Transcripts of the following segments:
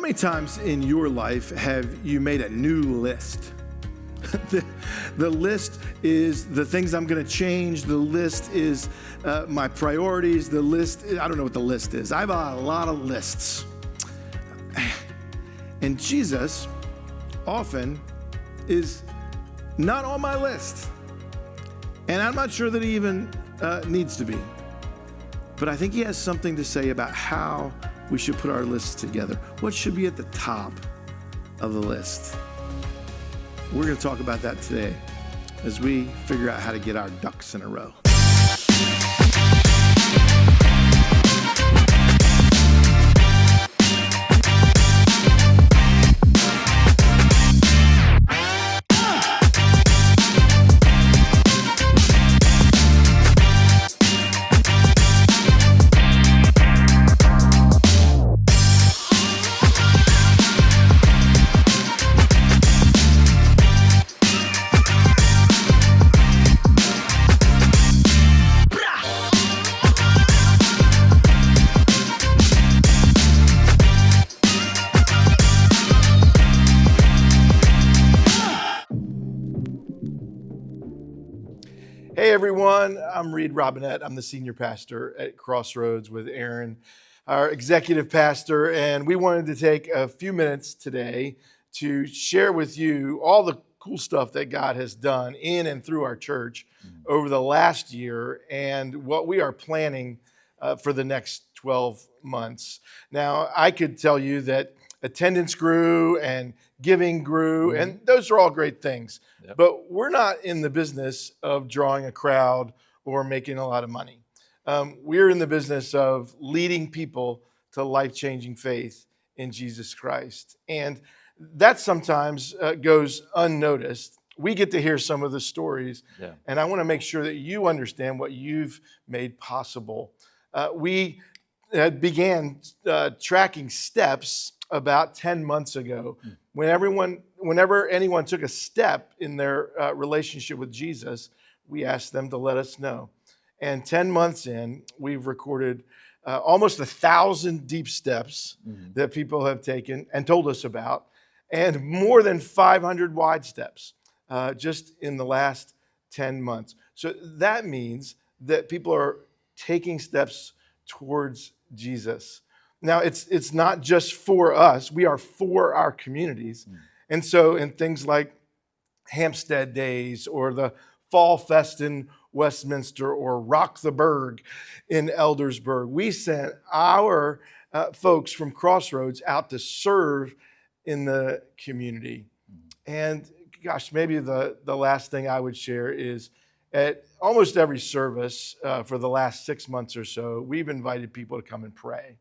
many times in your life have you made a new list? The list is the things I'm going to change. The list is my priorities. The list, I don't know what the list is. I have a lot of lists. And Jesus often is not on my list. And I'm not sure that he even needs to be. But I think he has something to say about how we should put our lists together. What should be at the top of the list? We're going to talk about that today as we figure out how to get our ducks in a row. Hey everyone, I'm Reid Robinette. I'm the senior pastor at Crossroads with Aaron, our executive pastor, and we wanted to take a few minutes today to share with you all the cool stuff that God has done in and through our church over the last year and what we are planning for the next 12 months. Now, I could tell you that attendance grew and giving grew, and those are all great things. Yep. But we're not in the business of drawing a crowd or making a lot of money. We're in the business of leading people to life-changing faith in Jesus Christ. And that sometimes goes unnoticed. We get to hear some of the stories, and I want to make sure that you understand what you've made possible. We began tracking steps about 10 months ago. Whenever anyone took a step in their relationship with Jesus, we asked them to let us know. And 10 months in, we've recorded almost 1,000 deep steps that people have taken and told us about, and more than 500 wide steps just in the last 10 months. So that means that people are taking steps towards Jesus. Now, it's not just for us. We are for our communities. And so in things like Hampstead Days or the Fall Fest in Westminster or Rock the Berg in Eldersburg, we sent our folks from Crossroads out to serve in the community. And gosh, maybe the last thing I would share is at almost every service for the last 6 months or so, we've invited people to come and pray.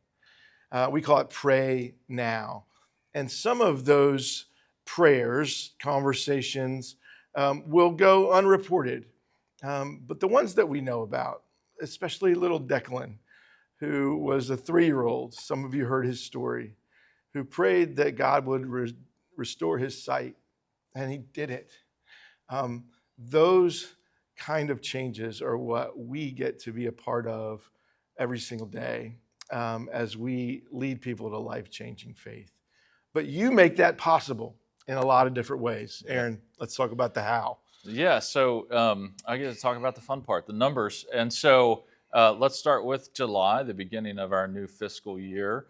We call it Pray Now. And some of those prayers, conversations, will go unreported. But the ones that we know about, especially little Declan, who was a 3-year-old, some of you heard his story, who prayed that God would restore his sight, and he did it. Those kind of changes are what we get to be a part of every single day. As we lead people to life-changing faith. But you make that possible in a lot of different ways. Aaron, let's talk about the how. Yeah, so I get to talk about the fun part, the numbers. And so let's start with July, the beginning of our new fiscal year.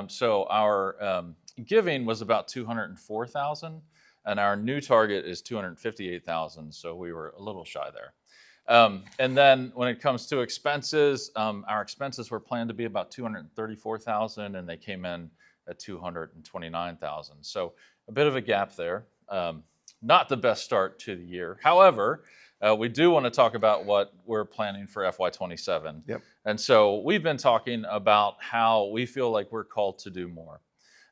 So our giving was about $204,000, and our new target is $258,000, so we were a little shy there. And then when it comes to expenses, our expenses were planned to be about $234,000, and they came in at $229,000. So a bit of a gap there. Not the best start to the year. However, we do want to talk about what we're planning for FY27. Yep. And so we've been talking about how we feel like we're called to do more.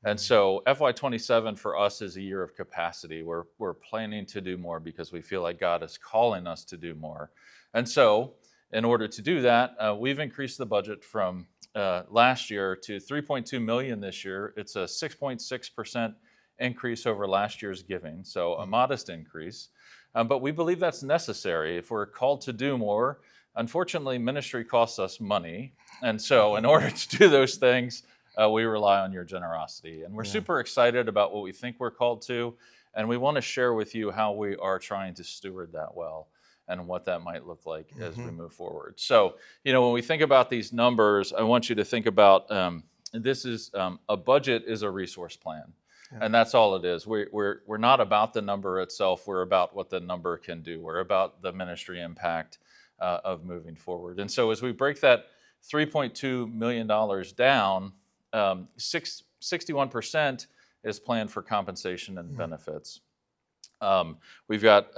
And so FY27 for us is a year of capacity. We're planning to do more because we feel like God is calling us to do more. And so in order to do that, we've increased the budget from last year to $3.2 million this year. It's a 6.6% increase over last year's giving, so a modest increase. But we believe that's necessary. If we're called to do more, unfortunately, ministry costs us money. And so in order to do those things, we rely on your generosity. And we're Yeah. super excited about what we think we're called to. And we want to share with you how we are trying to steward that well and what that might look like as we move forward. So, when we think about these numbers, I want you to think about this is a budget is a resource plan. Yeah. And that's all it is. We're not about the number itself. We're about what the number can do. We're about the ministry impact of moving forward. And so as we break that $3.2 million down, 61% is planned for compensation and benefits. We've got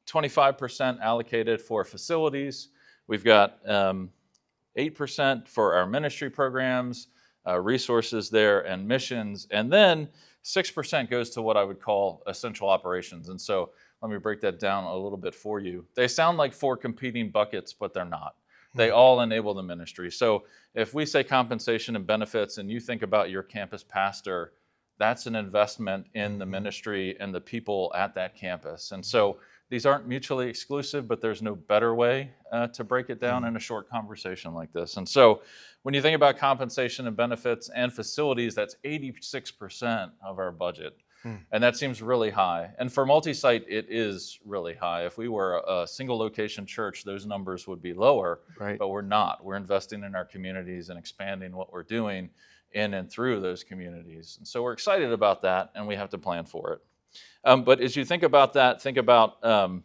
25% allocated for facilities. We've got 8% for our ministry programs, resources there, and missions. And then 6% goes to what I would call essential operations. And so let me break that down a little bit for you. They sound like 4 competing buckets, but they're not. They all enable the ministry. So if we say compensation and benefits and you think about your campus pastor, that's an investment in the ministry and the people at that campus. And so these aren't mutually exclusive, but there's no better way to break it down in a short conversation like this. And so when you think about compensation and benefits and facilities, that's 86% of our budget. And that seems really high. And for multi-site, it is really high. If we were a single location church, those numbers would be lower, Right. but we're not. We're investing in our communities and expanding what we're doing in and through those communities. And so we're excited about that, and we have to plan for it. But as you think about that, think about our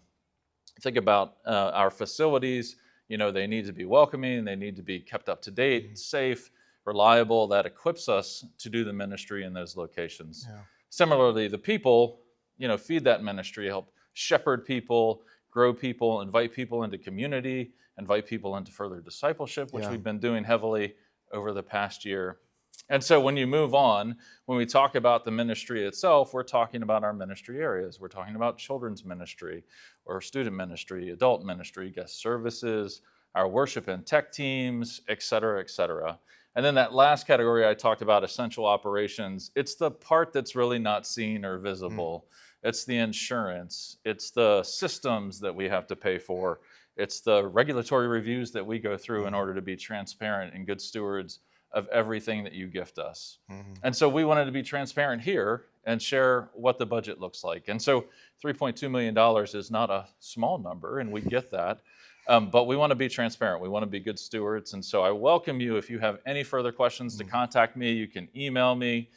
facilities. They need to be welcoming. They need to be kept up to date, safe, reliable. That equips us to do the ministry in those locations. Yeah. Similarly, the people, feed that ministry, help shepherd people, grow people, invite people into community, invite people into further discipleship, which we've been doing heavily over the past year. And so when you move on, when we talk about the ministry itself, we're talking about our ministry areas. We're talking about children's ministry or student ministry, adult ministry, guest services, our worship and tech teams, et cetera, et cetera. And then that last category I talked about, essential operations, it's the part that's really not seen or visible. It's the insurance. It's the systems that we have to pay for. It's the regulatory reviews that we go through in order to be transparent and good stewards of everything that you gift us. And so we wanted to be transparent here and share what the budget looks like. And so $3.2 million is not a small number, and we get that. But we want to be transparent. We want to be good stewards. And so I welcome you, if you have any further questions, to contact me. You can email me,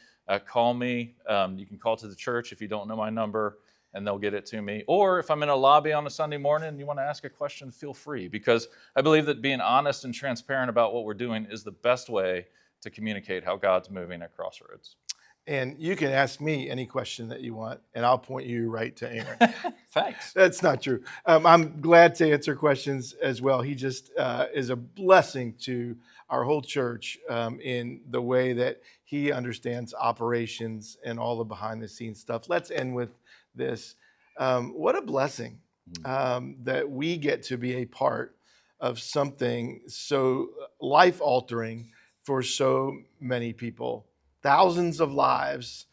call me. You can call to the church if you don't know my number, and they'll get it to me. Or if I'm in a lobby on a Sunday morning and you want to ask a question, feel free, because I believe that being honest and transparent about what we're doing is the best way to communicate how God's moving at Crossroads. And you can ask me any question that you want, and I'll point you right to Aaron. Thanks. That's not true. I'm glad to answer questions as well. He just is a blessing to our whole church in the way that he understands operations and all the behind-the-scenes stuff. Let's end with this. What a blessing that we get to be a part of something so life-altering for so many people. Thousands of lives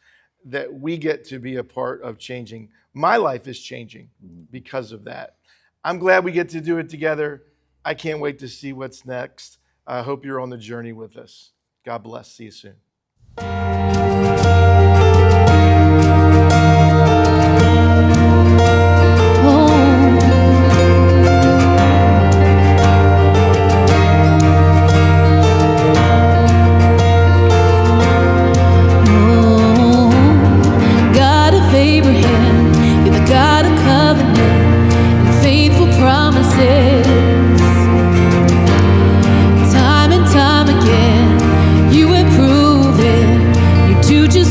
that we get to be a part of changing. My life is changing because of that. I'm glad we get to do it together. I can't wait to see what's next. I hope you're on the journey with us. God bless. See you soon.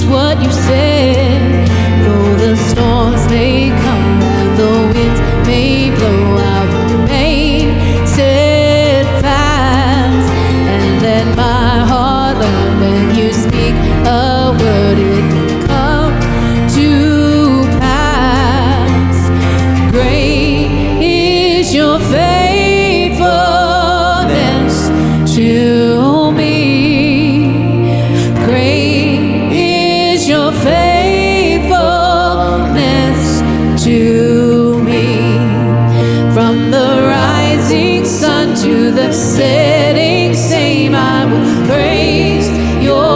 What you said, though the storms may come, the winds may blow, I will remain steadfast, and let my heart learn when you speak a word, it will come to pass. Great is your faithfulness to me. Your faithfulness to me, from the rising sun to the setting same, I will praise your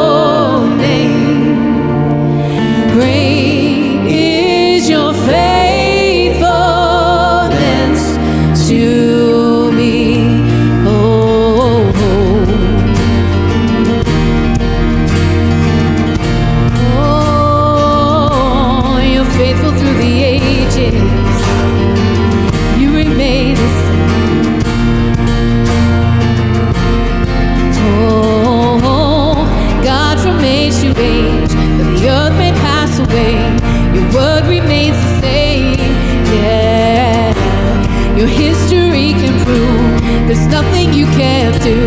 history can prove there's nothing you can't do.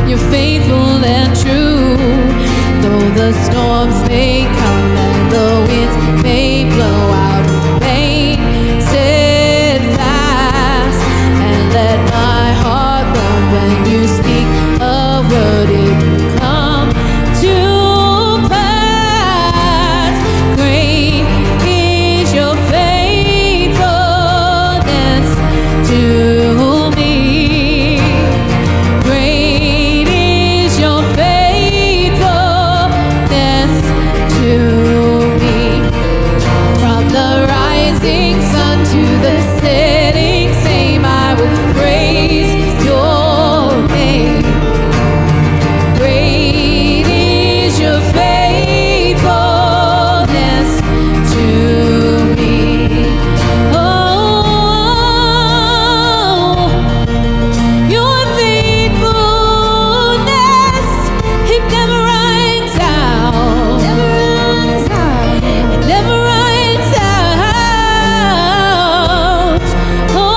You're faithful and true. Though the storms may come and the winds may blow, I'll remain steadfast and let my heart learn when you speak a word, it will come to pass. Great is your faithfulness to me. Great is your faithfulness to me. From the rising sun to the setting same, I will praise your name. Great is your faithfulness to me. Oh, your faithfulness, it never runs out. Never runs out. It never runs out. Oh,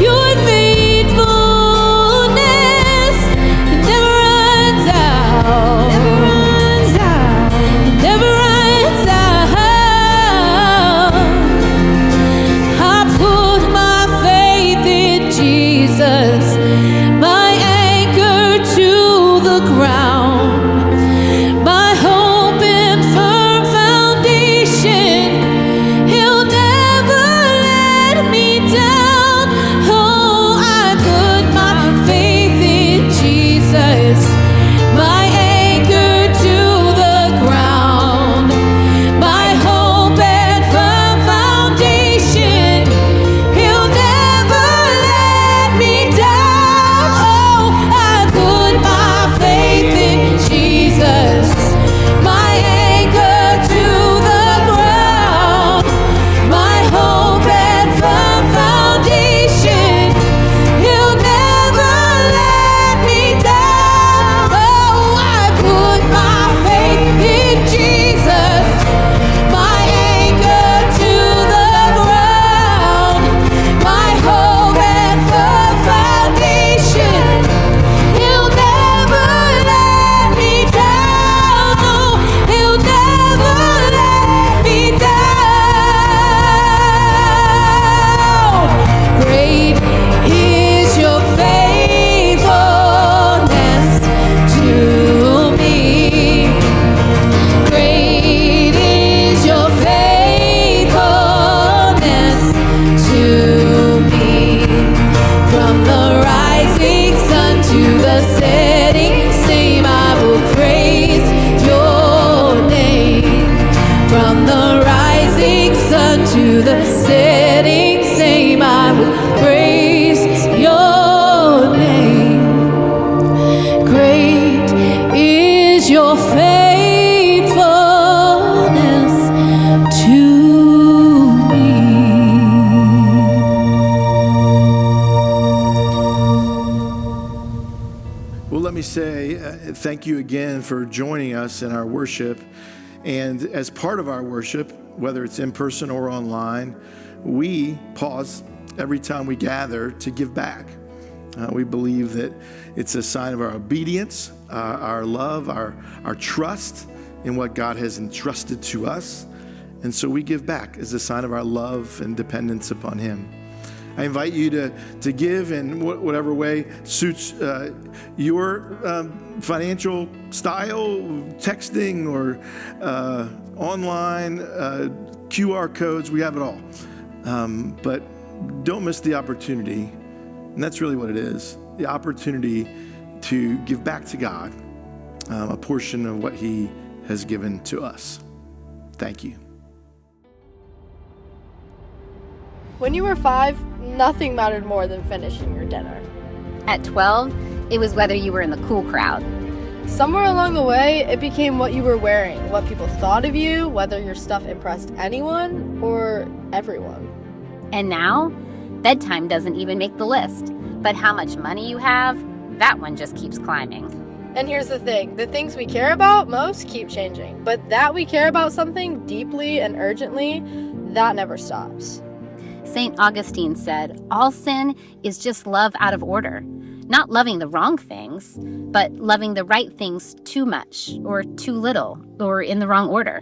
your faithfulness, it never runs out. Never runs out. It never runs out. I put my faith in Jesus, my anchor to the ground, my hope and firm foundation. He'll never let me down. Oh, I put my faith in Jesus, my anchor to the ground, my hope and firm foundation. He'll never let me down. Oh, I put my faith in Jesus, my anchor to the ground, my hope and firm foundation. He'll never let me down. Oh, I put my faith in Jesus, my anchor to the ground, my hope and firm foundation. He'll never let me down. No, he'll never let me down. Great is your faithfulness to me. Great is your faithfulness to me. From the rising sun to the setting same, I will praise your name. From the rising sun to the setting same, I will praise your name. Great is your faithfulness to me. Well, let me say thank you again for joining us in our worship. And as part of our worship, whether it's in person or online, we pause every time we gather to give back. We believe that it's a sign of our obedience, our love, our trust in what God has entrusted to us. And so we give back as a sign of our love and dependence upon Him. I invite you to give in whatever way suits your financial style, texting or online, QR codes, we have it all. But don't miss the opportunity, and that's really what it is, the opportunity to give back to God a portion of what He has given to us. Thank you. When you were 5, nothing mattered more than finishing your dinner. At 12, it was whether you were in the cool crowd. Somewhere along the way, it became what you were wearing, what people thought of you, whether your stuff impressed anyone or everyone. And now, bedtime doesn't even make the list. But how much money you have, that one just keeps climbing. And here's the things we care about most keep changing. But that we care about something deeply and urgently, that never stops. St. Augustine said, all sin is just love out of order. Not loving the wrong things, but loving the right things too much or too little or in the wrong order.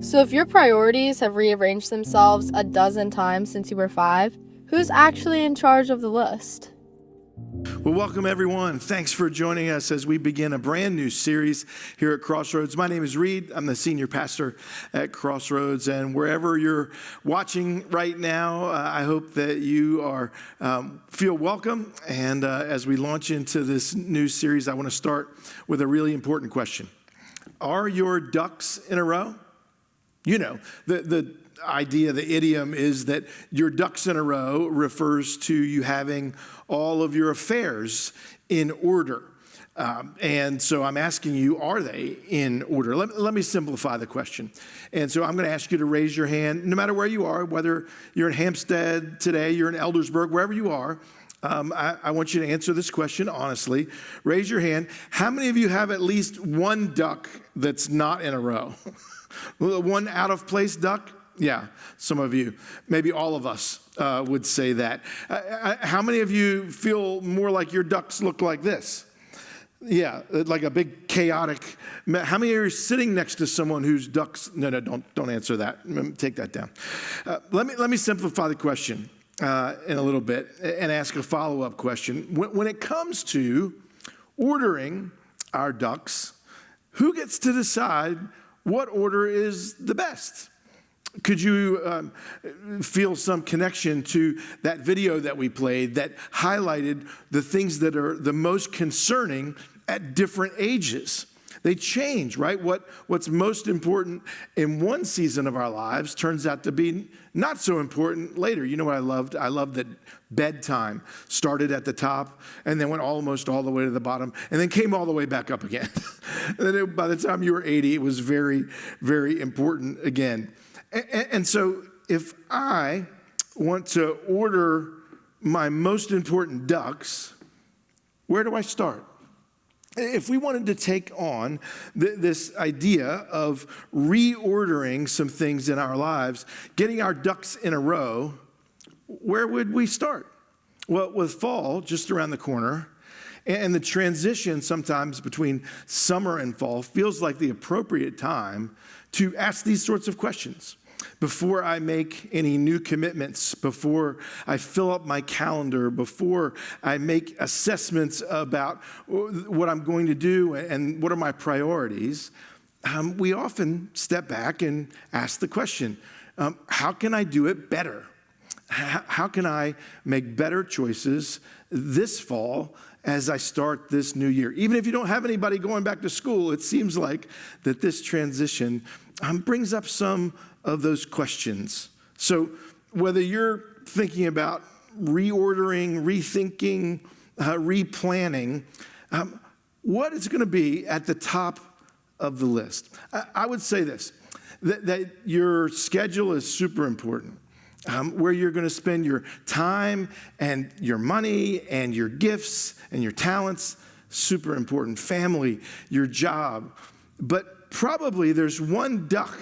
So if your priorities have rearranged themselves a dozen times since you were 5, who's actually in charge of the list? Well, welcome everyone. Thanks for joining us as we begin a brand new series here at Crossroads. My name is Reid. I'm the senior pastor at Crossroads, and wherever you're watching right now, I hope that you are feel welcome. And as we launch into this new series, I want to start with a really important question. Are your ducks in a row? You know, the idea, the idiom is that your ducks in a row refers to you having all of your affairs in order. And so I'm asking you, are they in order? Let me simplify the question. And so I'm going to ask you to raise your hand, no matter where you are, whether you're in Hampstead today, you're in Eldersburg, wherever you are. I want you to answer this question honestly. Raise your hand. How many of you have at least one duck that's not in a row? One out of place duck? Yeah, some of you, maybe all of us would say that. How many of you feel more like your ducks look like this? Yeah, like a big chaotic. How many are sitting next to someone whose ducks? No, don't answer that. Take that down. Let me simplify the question in a little bit and ask a follow-up question. When it comes to ordering our ducks, who gets to decide what order is the best? Could you feel some connection to that video that we played that highlighted the things that are the most concerning at different ages? They change, right? What's most important in one season of our lives turns out to be not so important later. You know what I loved? I loved that bedtime started at the top and then went almost all the way to the bottom and then came all the way back up again. And then by the time you were 80, it was very, very important again. And so if I want to order my most important ducks, where do I start? If we wanted to take on this idea of reordering some things in our lives, getting our ducks in a row, where would we start? Well, with fall just around the corner, and the transition sometimes between summer and fall feels like the appropriate time to ask these sorts of questions. Before I make any new commitments, before I fill up my calendar, before I make assessments about what I'm going to do and what are my priorities, we often step back and ask the question, how can I do it better? How can I make better choices this fall as I start this new year? Even if you don't have anybody going back to school, it seems like that this transition brings up some of those questions. So whether you're thinking about reordering, rethinking, replanning, what is going to be at the top of the list? I would say this, that your schedule is super important. Where you're going to spend your time and your money and your gifts and your talents, super important. Family, your job. But probably there's one duck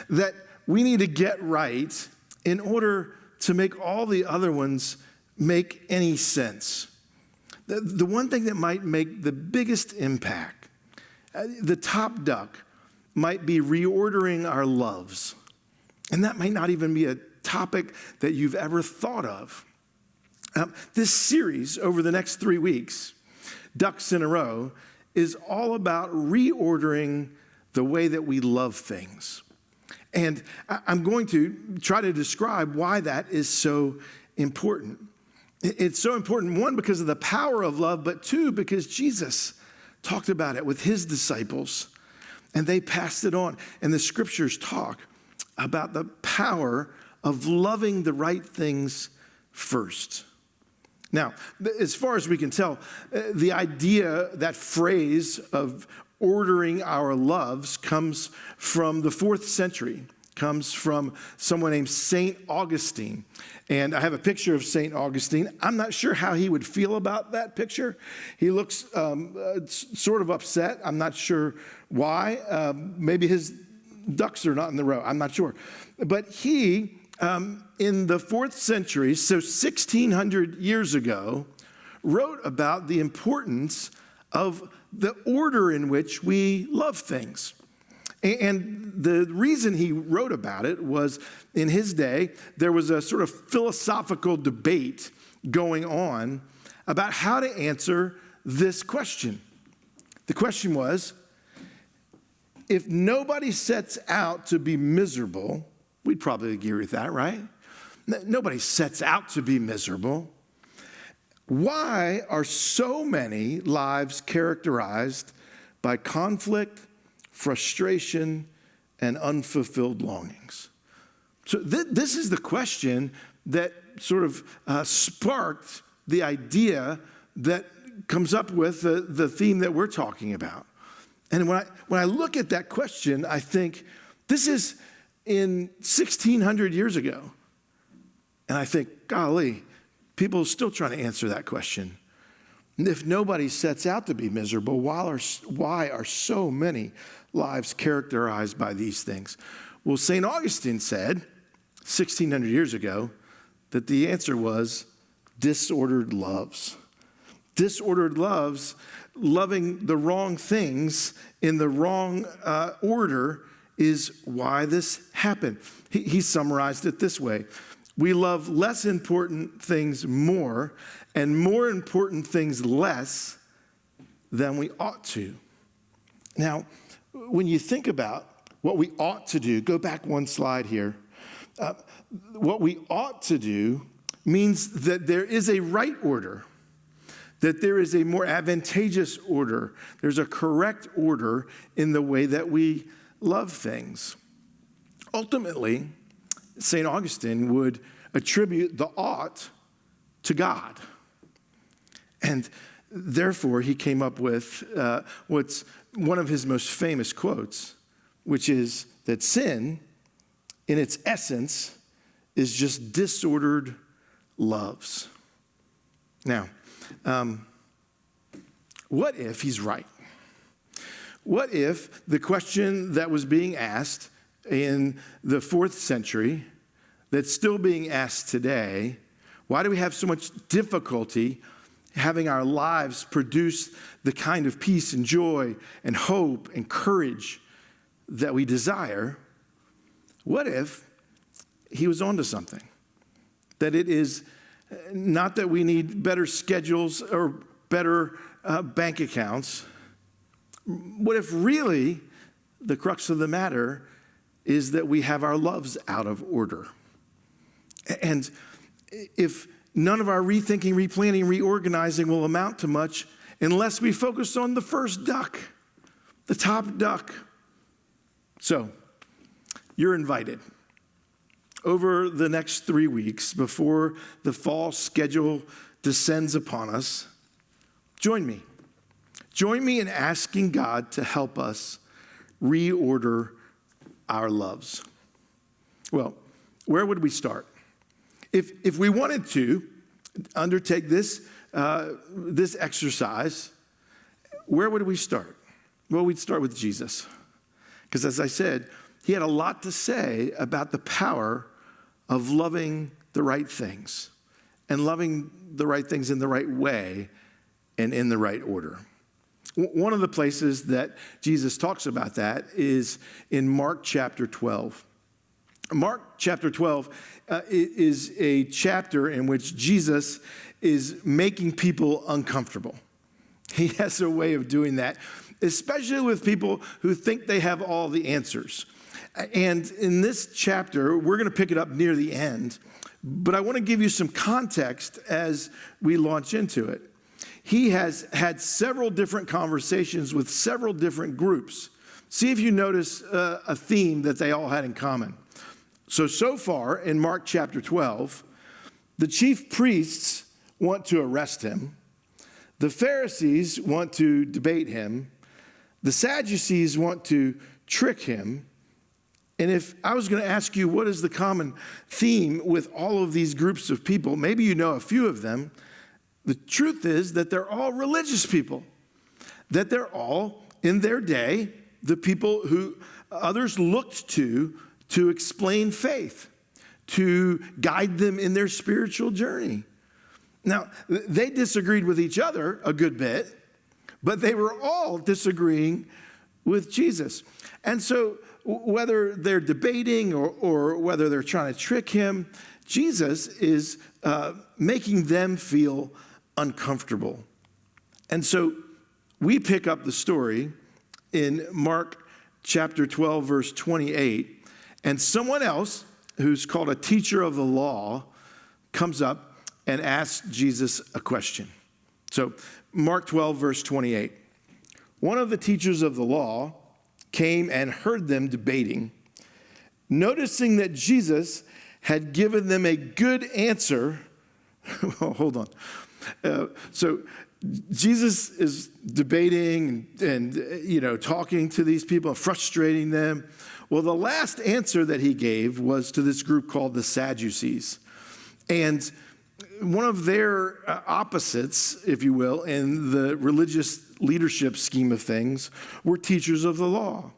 that we need to get right in order to make all the other ones make any sense. The one thing that might make the biggest impact, the top duck, might be reordering our loves. And that might not even be a topic that you've ever thought of. This series over the next 3 weeks, Ducks in a Row, is all about reordering the way that we love things. And I'm going to try to describe why that is so important. It's so important, one, because of the power of love, but two, because Jesus talked about it with his disciples, and they passed it on. And the scriptures talk about the power of loving the right things first. Now, as far as we can tell, the idea, that phrase of ordering our loves comes from the 4th century, comes from someone named St. Augustine. And I have a picture of St. Augustine. I'm not sure how he would feel about that picture. He looks sort of upset. I'm not sure why. Maybe his ducks are not in the row. I'm not sure. But he, in the 4th century, so 1,600 years ago, wrote about the importance of the order in which we love things. And the reason he wrote about it was in his day, there was a sort of philosophical debate going on about how to answer this question. The question was, if nobody sets out to be miserable, we'd probably agree with that, right? Nobody sets out to be miserable. Why are so many lives characterized by conflict, frustration, and unfulfilled longings? So this is the question that sort of sparked the idea that comes up with the theme that we're talking about. And when I look at that question, I think, this is in 1,600 years ago. And I think, golly, people are still trying to answer that question. And if nobody sets out to be miserable, why are so many lives characterized by these things? Well, St. Augustine said, 1,600 years ago, that the answer was disordered loves. Disordered loves, loving the wrong things in the wrong order, is why this happened. He summarized it this way. We love less important things more and more important things less than we ought to. Now, when you think about what we ought to do, go back one slide here. What we ought to do means that there is a right order, that there is a more advantageous order. There's a correct order in the way that we love things. Ultimately, St. Augustine would attribute the ought to God. And therefore, he came up with what's one of his most famous quotes, which is that sin, in its essence, is just disordered loves. Now, what if he's right? What if the question that was being asked in the 4th century, that's still being asked today, why do we have so much difficulty having our lives produce the kind of peace and joy and hope and courage that we desire? What if he was onto something? That it is not that we need better schedules or better bank accounts. What if really the crux of the matter is that we have our loves out of order? And if none of our rethinking, replanning, reorganizing will amount to much unless we focus on the first duck, the top duck. So, you're invited. Over the next 3 weeks, before the fall schedule descends upon us, join me. Join me in asking God to help us reorder our loves. Well, where would we start? If we wanted to undertake this exercise, where would we start? Well, we'd start with Jesus. Because as I said, he had a lot to say about the power of loving the right things and loving the right things in the right way and in the right order. One of the places that Jesus talks about that is in Mark chapter 12. Mark chapter 12 is a chapter in which Jesus is making people uncomfortable. He has a way of doing that, especially with people who think they have all the answers. And in this chapter, we're going to pick it up near the end, but I want to give you some context as we launch into it. He has had several different conversations with several different groups. See if you notice a theme that they all had in common. So far in Mark chapter 12, the chief priests want to arrest him. The Pharisees want to debate him. The Sadducees want to trick him. And if I was going to ask you what is the common theme with all of these groups of people, maybe you know a few of them. The truth is that they're all religious people, that they're all, in their day, the people who others looked to explain faith, to guide them in their spiritual journey. Now, they disagreed with each other a good bit, but they were all disagreeing with Jesus. And so whether they're debating or whether they're trying to trick him, Jesus is making them feel uncomfortable. And so we pick up the story in Mark chapter 12, verse 28, and someone else who's called a teacher of the law comes up and asks Jesus a question. So Mark 12, verse 28. One of the teachers of the law came and heard them debating. Noticing that Jesus had given them a good answer. Well, hold on. So Jesus is debating and talking to these people, frustrating them. Well, the last answer that he gave was to this group called the Sadducees. And one of their opposites, if you will, in the religious leadership scheme of things were teachers of the law.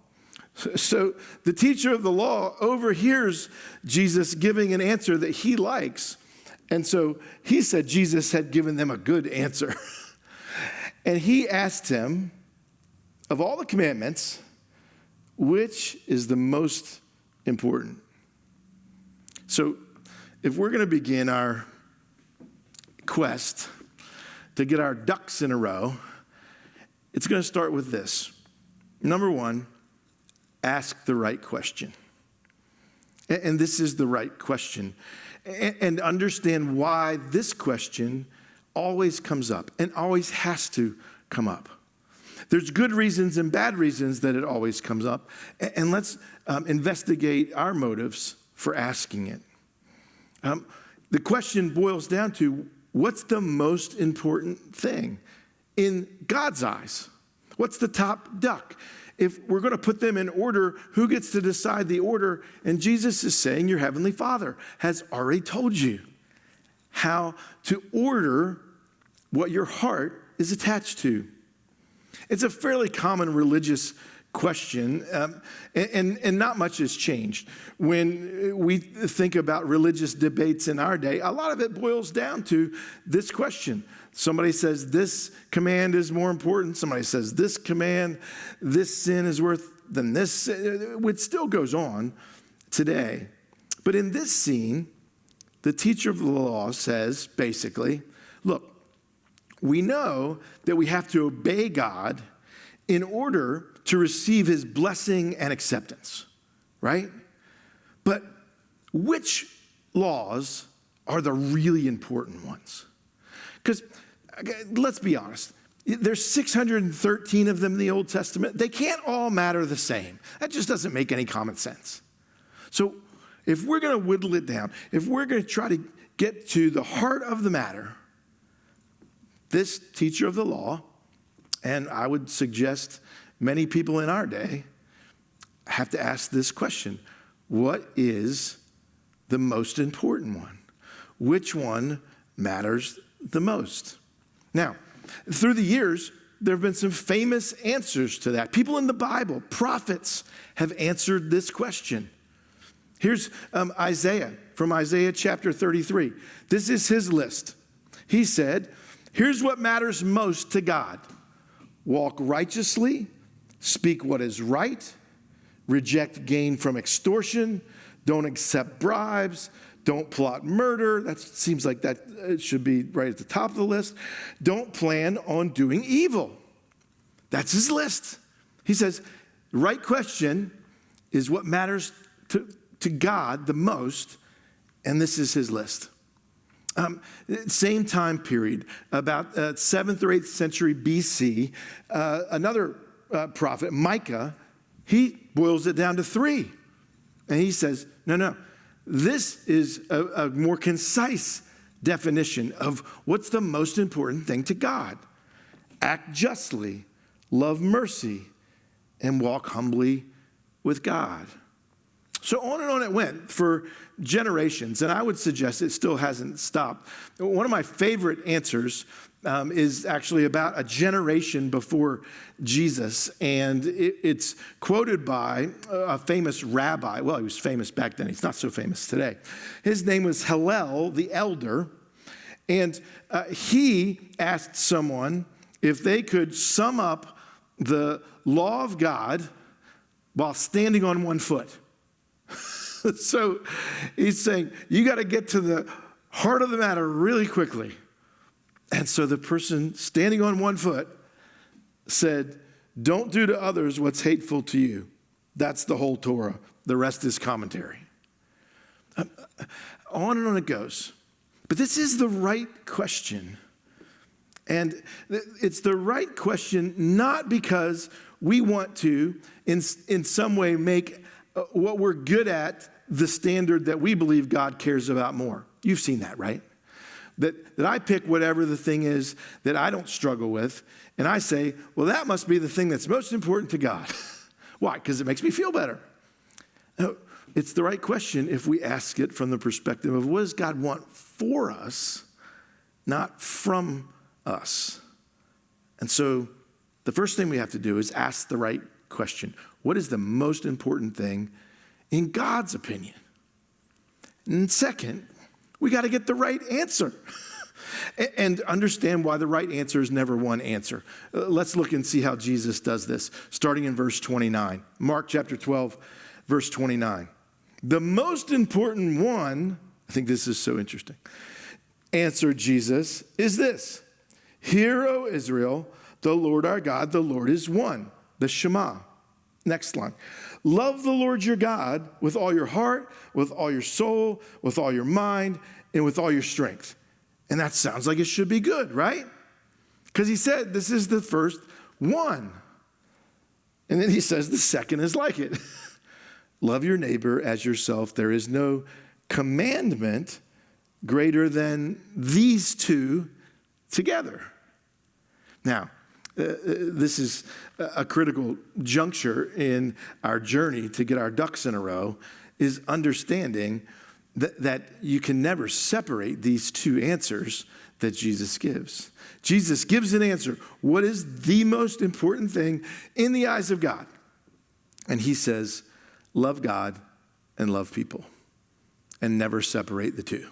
So the teacher of the law overhears Jesus giving an answer that he likes. And so he said Jesus had given them a good answer. And he asked him, of all the commandments, which is the most important? So if we're going to begin our quest to get our ducks in a row, it's going to start with this. Number one, ask the right question. And this is the right question. And understand why this question always comes up and always has to come up. There's good reasons and bad reasons that it always comes up. And let's investigate our motives for asking it. The question boils down to, what's the most important thing in God's eyes? What's the top duck? If we're going to put them in order, who gets to decide the order? And Jesus is saying your heavenly Father has already told you how to order what your heart is attached to. It's a fairly common religious question, and not much has changed. When we think about religious debates in our day, a lot of it boils down to this question. Somebody says this command is more important. Somebody says this command, this sin is worth than this. It still goes on today. But in this scene, the teacher of the law says, basically, look, we know that we have to obey God in order to receive his blessing and acceptance, right? But which laws are the really important ones? Because let's be honest, there's 613 of them in the Old Testament. They can't all matter the same. That just doesn't make any common sense. So if we're going to whittle it down, if we're going to try to get to the heart of the matter, this teacher of the law, and I would suggest many people in our day, have to ask this question: what is the most important one? Which one matters the most? Now, through the years, there have been some famous answers to that. People in the Bible, prophets, have answered this question. Here's Isaiah, from Isaiah chapter 33. This is his list. He said, here's what matters most to God: walk righteously, speak what is right, reject gain from extortion, don't accept bribes, don't plot murder. That seems like that should be right at the top of the list. Don't plan on doing evil. That's his list. He says, right question is what matters to God the most, and this is his list. Same time period, about 7th or 8th century BC, another prophet, Micah, he boils it down to 3. And he says, no, this is a more concise definition of what's the most important thing to God. Act justly, love mercy, and walk humbly with God. So on it went for generations, and I would suggest it still hasn't stopped. One of my favorite answers is actually about a generation before Jesus, and it's quoted by a famous rabbi. Well, he was famous back then. He's not so famous today. His name was Hillel the Elder, and he asked someone if they could sum up the law of God while standing on one foot. So he's saying, you got to get to the heart of the matter really quickly. And so the person standing on one foot said, don't do to others what's hateful to you. That's the whole Torah. The rest is commentary. On and on it goes. But this is the right question. And it's the right question not because we want to, in some way, make what we're good at the standard that we believe God cares about more. You've seen that, right? That I pick whatever the thing is that I don't struggle with, and I say, well, that must be the thing that's most important to God. Why? Because it makes me feel better. No, it's the right question if we ask it from the perspective of what does God want for us, not from us. And so the first thing we have to do is ask the right question. What is the most important thing in God's opinion? And second, we got to get the right answer and understand why the right answer is never one answer. Let's look and see how Jesus does this, starting in verse 29. Mark chapter 12, verse 29. The most important one, I think this is so interesting, answered Jesus, is this. Hear, O Israel, the Lord our God, the Lord is one. The Shema. Next line. Love the Lord your God with all your heart, with all your soul, with all your mind, and with all your strength. And that sounds like it should be good, right? Because he said this is the first one. And then he says the second is like it. Love your neighbor as yourself. There is no commandment greater than these two together. Now, this is a critical juncture in our journey to get our ducks in a row, is understanding that you can never separate these two answers that Jesus gives. Jesus gives an answer. What is the most important thing in the eyes of God? And he says, love God and love people and never separate the two.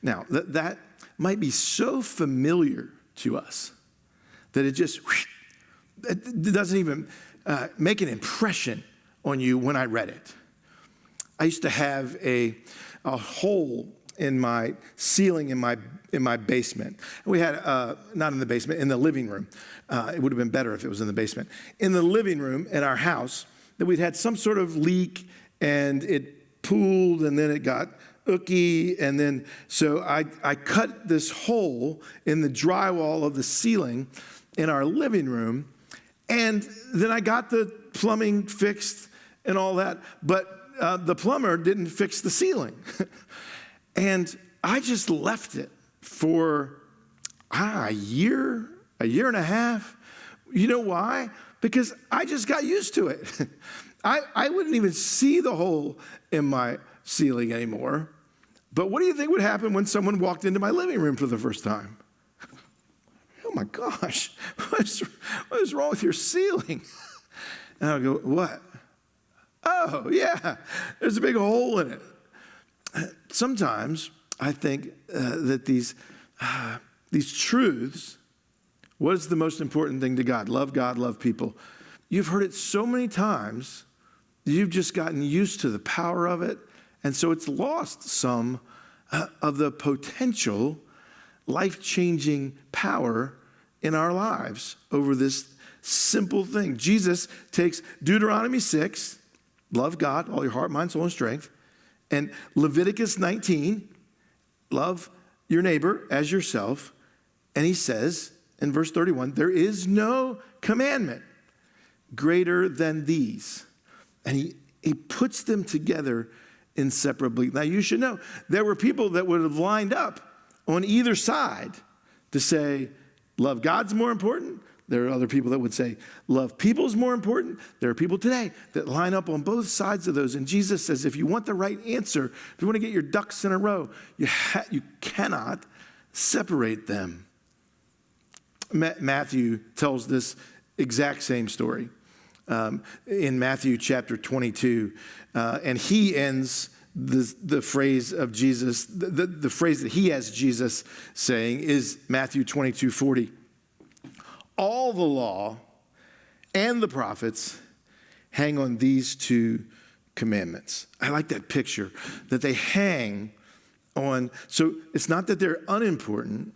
Now, that might be so familiar to us that it doesn't even make an impression on you when I read it. I used to have a hole in my ceiling in my basement. We had, not in the basement, in the living room. It would have been better if it was in the basement. In the living room in our house, that we'd had some sort of leak and it pooled and then it got ooky, and then so I cut this hole in the drywall of the ceiling in our living room, and then I got the plumbing fixed and all that, but the plumber didn't fix the ceiling. And I just left it for a year and a half. You know why? Because I just got used to it. I wouldn't even see the hole in my ceiling anymore. But what do you think would happen when someone walked into my living room for the first time? Oh my gosh, what is wrong with your ceiling? And I'll go, what? Oh yeah, there's a big hole in it. Sometimes I think that these truths, what is the most important thing to God? Love God, love people. You've heard it so many times, you've just gotten used to the power of it, and so it's lost some of the potential life-changing power in our lives over this simple thing. Jesus takes Deuteronomy 6, love God, all your heart, mind, soul, and strength, and Leviticus 19, love your neighbor as yourself, and he says in verse 31, there is no commandment greater than these. And he puts them together inseparably. Now you should know, there were people that would have lined up on either side to say, love God's more important. There are other people that would say, love people's more important. There are people today that line up on both sides of those. And Jesus says, if you want the right answer, if you want to get your ducks in a row, you cannot separate them. Matthew tells this exact same story in Matthew chapter 22. And he ends the phrase of Jesus, the phrase that he has Jesus saying is Matthew 22:40. All the law and the prophets hang on these two commandments. I like that picture, that they hang on. So it's not that they're unimportant,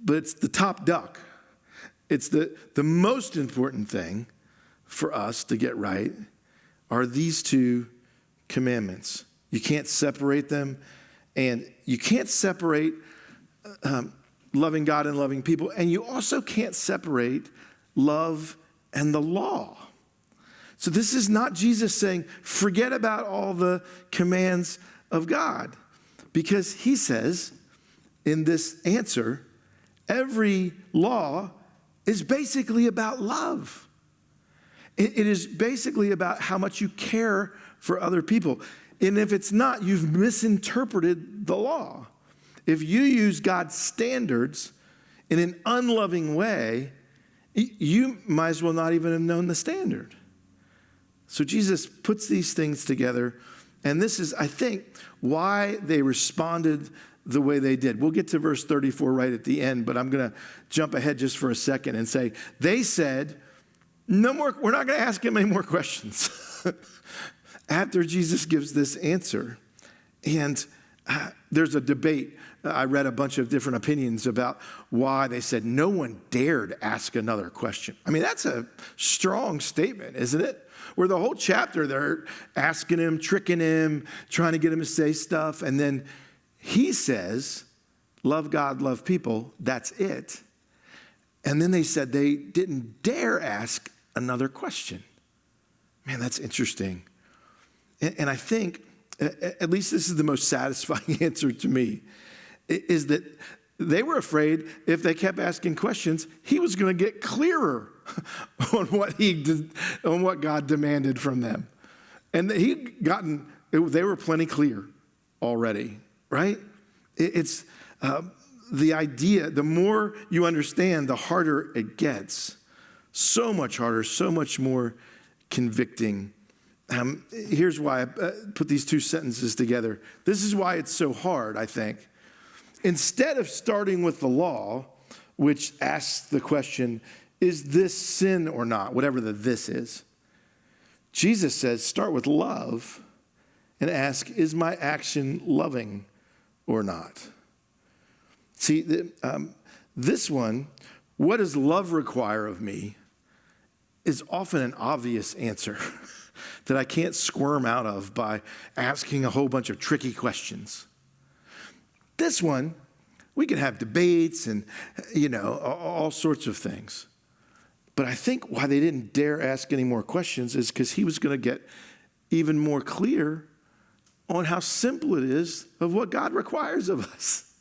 but it's the top duck. It's the most important thing for us to get right are these two commandments. You can't separate them, and you can't separate loving God and loving people, and you also can't separate love and the law. So this is not Jesus saying, forget about all the commands of God, because he says in this answer, every law is basically about love. It is basically about how much you care for other people. And if it's not, you've misinterpreted the law. If you use God's standards in an unloving way, you might as well not even have known the standard. So Jesus puts these things together, and this is, I think, why they responded the way they did. We'll get to verse 34 right at the end, but I'm going to jump ahead just for a second and say, they said, no more, we're not going to ask him any more questions. After Jesus gives this answer, and there's a debate. I read a bunch of different opinions about why they said no one dared ask another question. I mean, that's a strong statement, isn't it? Where the whole chapter they're asking him, tricking him, trying to get him to say stuff, and then he says, love God, love people, that's it. And then they said they didn't dare ask another question. Man, that's interesting. And I think, at least this is the most satisfying answer to me, is that they were afraid if they kept asking questions, he was going to get clearer on what God demanded from them. And they were plenty clear already, right? It's the idea, the more you understand, the harder it gets. So much harder, so much more convicting. Here's why I put these two sentences together. This is why it's so hard, I think. Instead of starting with the law, which asks the question, is this sin or not? Whatever the this is. Jesus says, start with love and ask, is my action loving or not? See, this one, what does love require of me, is often an obvious answer that I can't squirm out of by asking a whole bunch of tricky questions. This one, we can have debates and, all sorts of things. But I think why they didn't dare ask any more questions is because he was going to get even more clear on how simple it is of what God requires of us.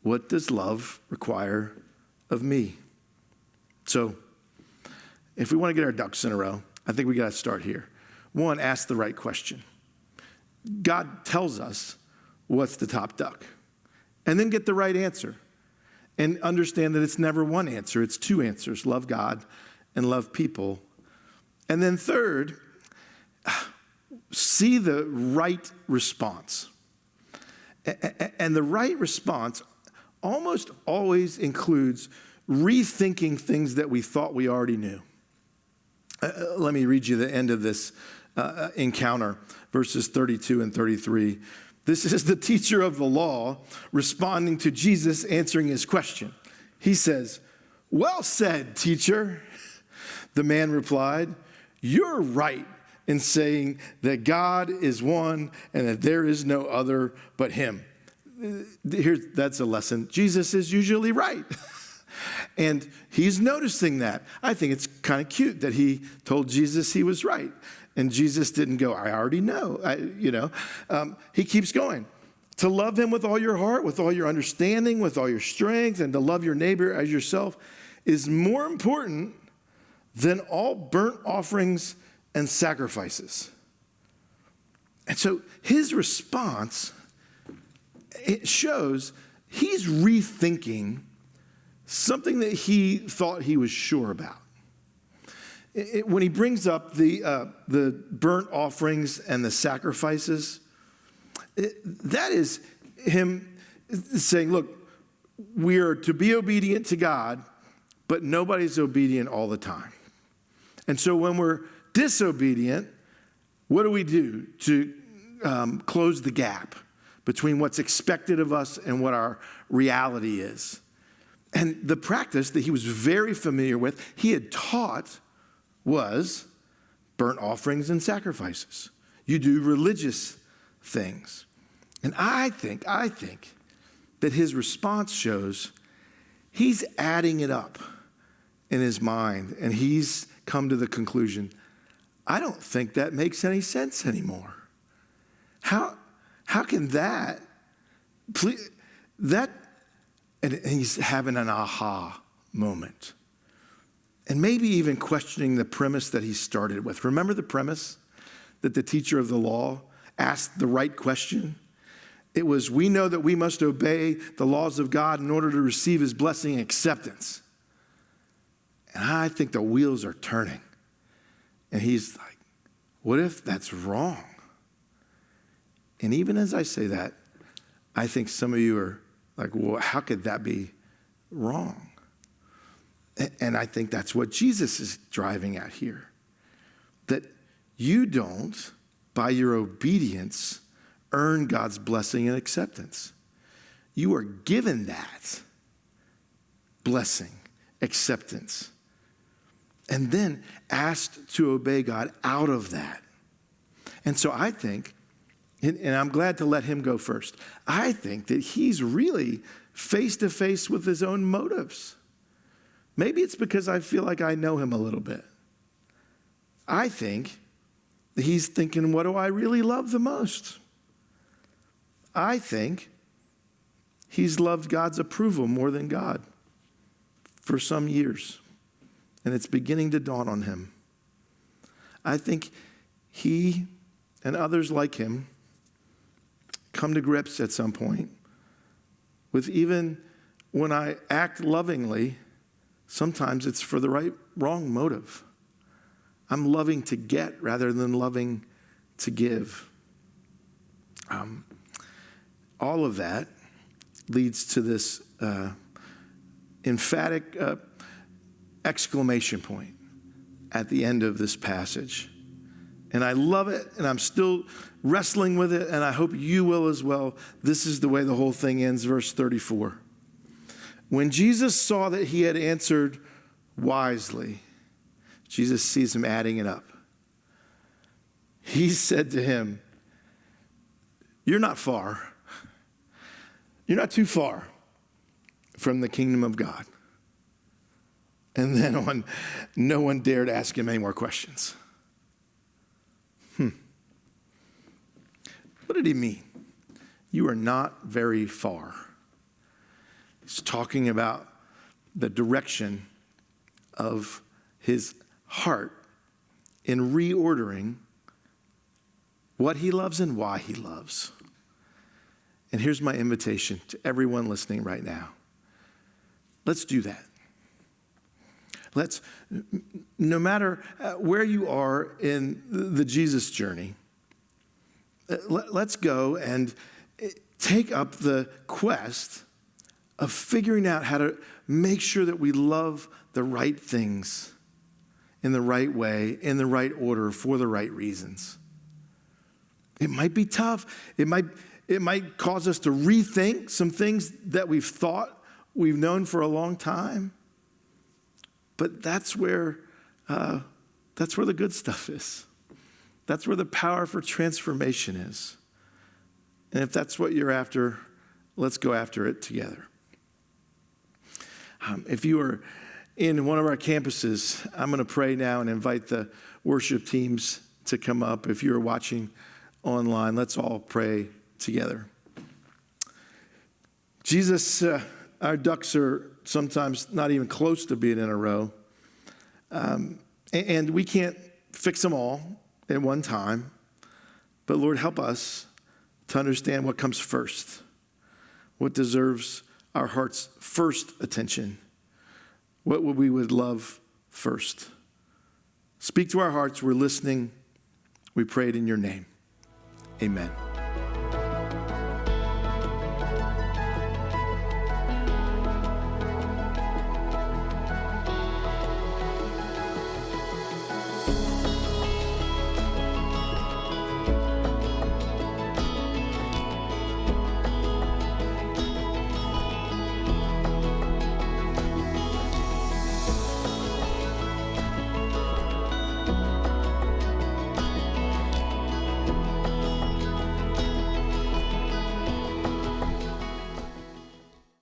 What does love require of me? So, if we want to get our ducks in a row, I think we got to start here. One, ask the right question. God tells us what's the top duck. And then get the right answer. And understand that it's never one answer, it's two answers. Love God and love people. And then third, see the right response. And the right response almost always includes rethinking things that we thought we already knew. Let me read you the end of this encounter, verses 32 and 33. This is the teacher of the law responding to Jesus answering his question. He says, well said, teacher. The man replied, you're right in saying that God is one and that there is no other but him. That's a lesson. Jesus is usually right. And he's noticing that. I think it's kind of cute that he told Jesus he was right. And Jesus didn't go, I already know. He keeps going. To love him with all your heart, with all your understanding, with all your strength, and to love your neighbor as yourself is more important than all burnt offerings and sacrifices. And so his response, it shows he's rethinking something that he thought he was sure about. When he brings up the burnt offerings and the sacrifices, that is him saying, look, we are to be obedient to God, but nobody's obedient all the time. And so when we're disobedient, what do we do to close the gap between what's expected of us and what our reality is? And the practice that he was very familiar with, he had taught, was burnt offerings and sacrifices. You do religious things. And I think that his response shows he's adding it up in his mind, and he's come to the conclusion, I don't think that makes any sense anymore. How can that, and he's having an aha moment. And maybe even questioning the premise that he started with. Remember the premise that the teacher of the law asked the right question? It was, we know that we must obey the laws of God in order to receive his blessing and acceptance. And I think the wheels are turning. And he's like, what if that's wrong? And even as I say that, I think some of you are like, well, how could that be wrong? And I think that's what Jesus is driving at here. That you don't, by your obedience, earn God's blessing and acceptance. You are given that blessing, acceptance, and then asked to obey God out of that. And so I think, and I'm glad to let him go first, I think that he's really face to face with his own motives. Maybe it's because I feel like I know him a little bit. I think he's thinking, what do I really love the most? I think he's loved God's approval more than God for some years. And it's beginning to dawn on him. I think he and others like him come to grips at some point with, even when I act lovingly, sometimes it's for the wrong motive. I'm loving to get rather than loving to give. All of that leads to this emphatic exclamation point at the end of this passage. And I love it, and I'm still wrestling with it, and I hope you will as well. This is the way the whole thing ends, verse 34. When Jesus saw that he had answered wisely, Jesus sees him adding it up. He said to him, you're not far. You're not too far from the kingdom of God. And then on, no one dared ask him any more questions. What did he mean? You are not very far. He's talking about the direction of his heart in reordering what he loves and why he loves. And here's my invitation to everyone listening right now. Let's do that. No matter where you are in the Jesus journey, let's go and take up the quest of figuring out how to make sure that we love the right things in the right way, in the right order, for the right reasons. It might be tough. It might cause us to rethink some things that we've thought we've known for a long time. But that's where the good stuff is. That's where the power for transformation is. And if that's what you're after, let's go after it together. If you are in one of our campuses, I'm going to pray now and invite the worship teams to come up. If you're watching online, let's all pray together. Jesus, our ducks are sometimes not even close to being in a row. And we can't fix them all at one time. But Lord, help us to understand what comes first, what deserves our heart's first attention. what we would love first. Speak to our hearts. We're listening. We pray it in your name. Amen.